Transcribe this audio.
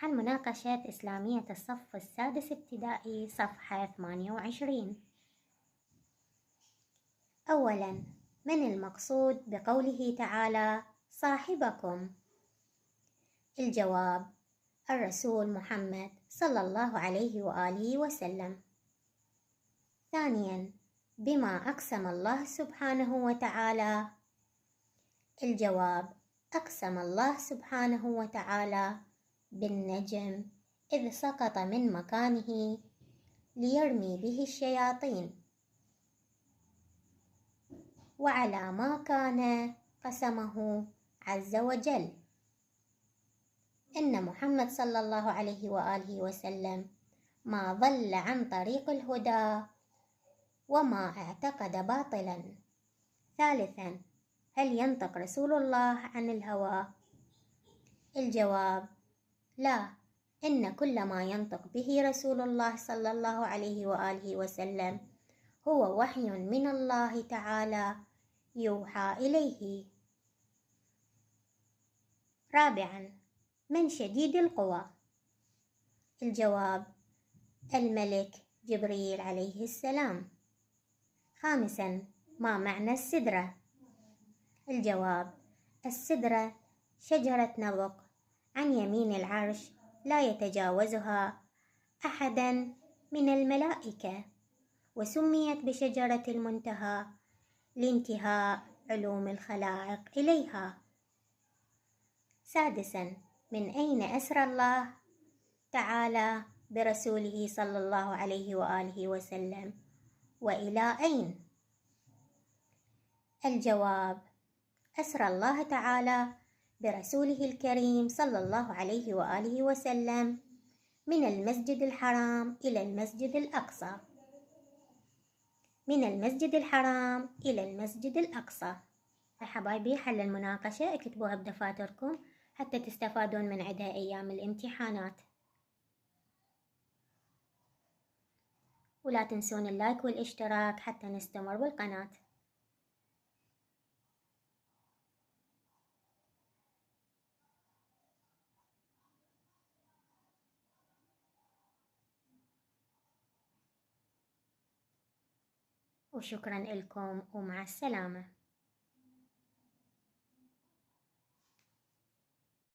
عن مناقشة إسلامية الصف السادس ابتدائي صفحة 28. أولاً، من المقصود بقوله تعالى صاحبكم؟ الجواب: الرسول محمد صلى الله عليه وآله وسلم. ثانياً، بما أقسم الله سبحانه وتعالى؟ الجواب: أقسم الله سبحانه وتعالى بالنجم إذ سقط من مكانه ليرمي به الشياطين، وعلى ما كان قسمه عز وجل. إن محمد صلى الله عليه وآله وسلم ما ضل عن طريق الهدى وما اعتقد باطلا. ثالثا، هل ينطق رسول الله عن الهوى؟ الجواب: لا، إن كل ما ينطق به رسول الله صلى الله عليه وآله وسلم هو وحي من الله تعالى يوحى إليه. رابعا، من شديد القوى؟ الجواب: الملك جبريل عليه السلام. خامسا، ما معنى السدرة؟ الجواب: السدرة شجرة نبق عن يمين العرش لا يتجاوزها أحدا من الملائكة، وسميت بشجرة المنتهى لانتهاء علوم الخلائق إليها. سادسا، من أين أسرى الله تعالى برسوله صلى الله عليه وآله وسلم وإلى أين؟ الجواب: أسرى الله تعالى برسوله الكريم صلى الله عليه وآله وسلم من المسجد الحرام إلى المسجد الأقصى. من المسجد الحرام إلى المسجد الأقصى. حبايبي، حل المناقشة اكتبوها بدفاتركم حتى تستفادون من عدها أيام الامتحانات، ولا تنسون اللايك والاشتراك حتى نستمر بالقناة. وشكرا لكم ومع السلامة.